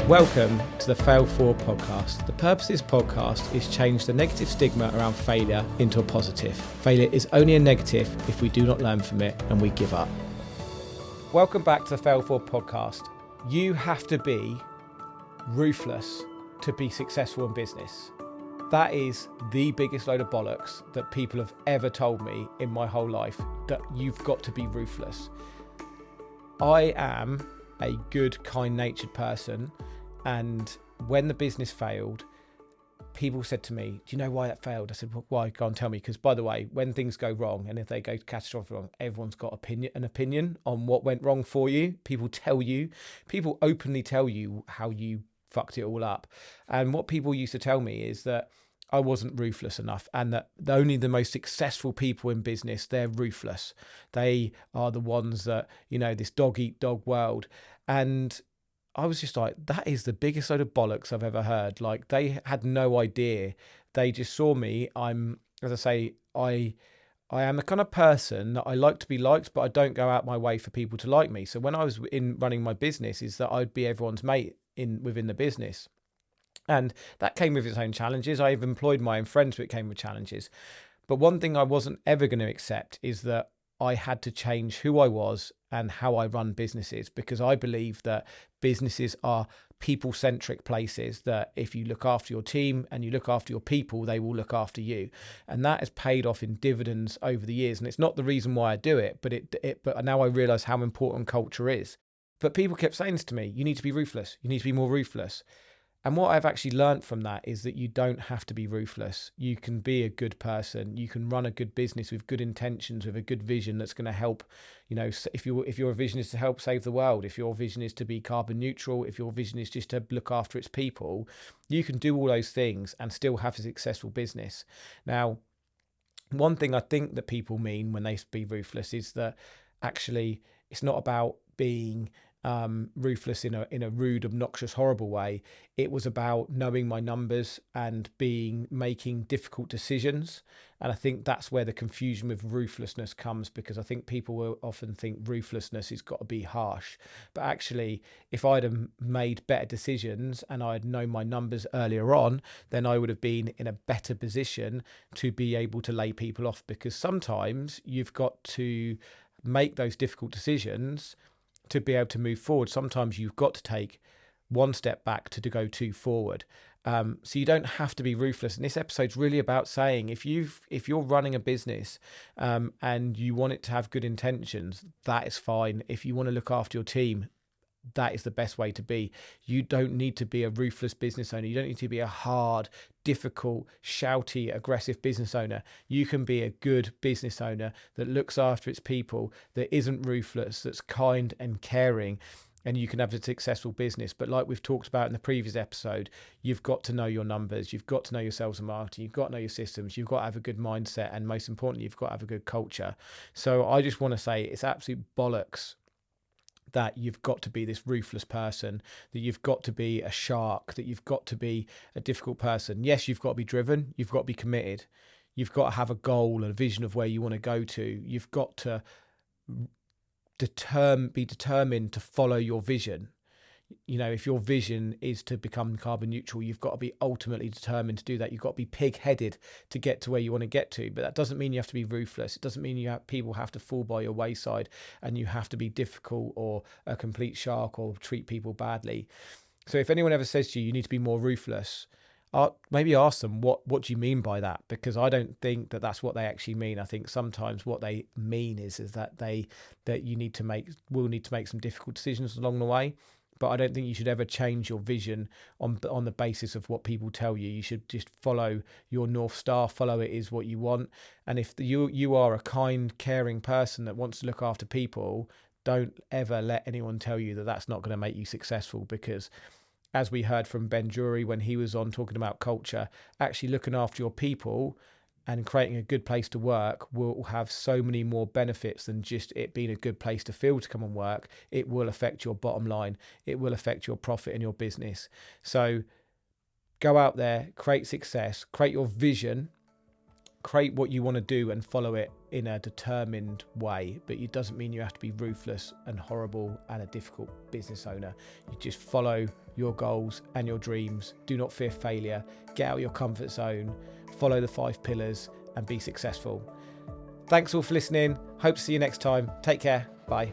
Welcome to the Forward Podcast. The purpose of this podcast is change the negative stigma around failure into a positive. Failure is only a negative if we do not learn from it and we give up. Welcome back to the Forward Podcast. You have to be ruthless to be successful in business. That is the biggest load of bollocks that people have ever told me in my whole life, that you've got to be ruthless. I am a good, kind-natured person, and when the business failed, people said to me, do you know why that failed? I said, well, why? Go and tell me. Because, by the way, when things go wrong, and if they go catastrophically wrong, everyone's got an opinion on what went wrong for you. People openly tell you how you fucked it all up. And what people used to tell me is that I wasn't ruthless enough, and that only the most successful people in business, they're ruthless. They are the ones that, this dog eat dog world. And I was just like, that is the biggest load of bollocks I've ever heard. Like, they had no idea. They just saw me. I am the kind of person that I like to be liked, but I don't go out my way for people to like me. So when I was in running my business, is that I'd be everyone's mate within the business. And that came with its own challenges. I've employed my own friends, but it came with challenges. But one thing I wasn't ever going to accept is that I had to change who I was and how I run businesses, because I believe that businesses are people-centric places, that if you look after your team and you look after your people, they will look after you. And that has paid off in dividends over the years. And it's not the reason why I do it, but now I realize how important culture is. But people kept saying this to me, you need to be ruthless. You need to be more ruthless. And what I've actually learned from that is that you don't have to be ruthless. You can be a good person. You can run a good business with good intentions, with a good vision that's going to help. If your vision is to help save the world, if your vision is to be carbon neutral, if your vision is just to look after its people, you can do all those things and still have a successful business. Now, one thing I think that people mean when they be ruthless is that actually it's not about being ruthless in a rude, obnoxious, horrible way. It was about knowing my numbers and making difficult decisions. And I think that's where the confusion with ruthlessness comes, because I think people will often think ruthlessness has got to be harsh. But actually, if I'd have made better decisions and I'd known my numbers earlier on, then I would have been in a better position to be able to lay people off, because sometimes you've got to make those difficult decisions to be able to move forward. Sometimes you've got to take one step back to go two forward. So you don't have to be ruthless. And this episode's really about saying, if you're running a business and you want it to have good intentions, that is fine. If you want to look after your team, that is the best way to be. You don't need to be a ruthless business owner. You don't need to be a hard, difficult, shouty, aggressive business owner. You can be a good business owner that looks after its people, that isn't ruthless, that's kind and caring, and you can have a successful business. But like we've talked about in the previous episode, you've got to know your numbers, you've got to know your sales and marketing, you've got to know your systems, you've got to have a good mindset, and most importantly, you've got to have a good culture. So I just want to say it's absolute bollocks that you've got to be this ruthless person, that you've got to be a shark, that you've got to be a difficult person. Yes, you've got to be driven, you've got to be committed, you've got to have a goal and a vision of where you want to go to. You've got to be determined to follow your vision. If your vision is to become carbon neutral, you've got to be ultimately determined to do that. You've got to be pig-headed to get to where you want to get to. But that doesn't mean you have to be ruthless. It doesn't mean people have to fall by your wayside and you have to be difficult or a complete shark or treat people badly. So if anyone ever says to you, you need to be more ruthless, maybe ask them, what do you mean by that? Because I don't think that that's what they actually mean. I think sometimes what they mean is that you will need to make some difficult decisions along the way. But I don't think you should ever change your vision on the basis of what people tell you. You should just follow your North Star, follow it is what you want. And if you are a kind, caring person that wants to look after people, don't ever let anyone tell you that that's not going to make you successful. Because as we heard from Ben Jury when he was on talking about culture, actually looking after your people and creating a good place to work will have so many more benefits than just it being a good place to feel to come and work. It will affect your bottom line. It will affect your profit in your business. So go out there, create success, create your vision, create what you want to do and follow it in a determined way, but it doesn't mean you have to be ruthless and horrible and a difficult business owner. You just follow your goals and your dreams. Do not fear failure. Get out of your comfort zone, follow the 5 pillars and be successful. Thanks all for listening. Hope to see you next time. Take care. Bye.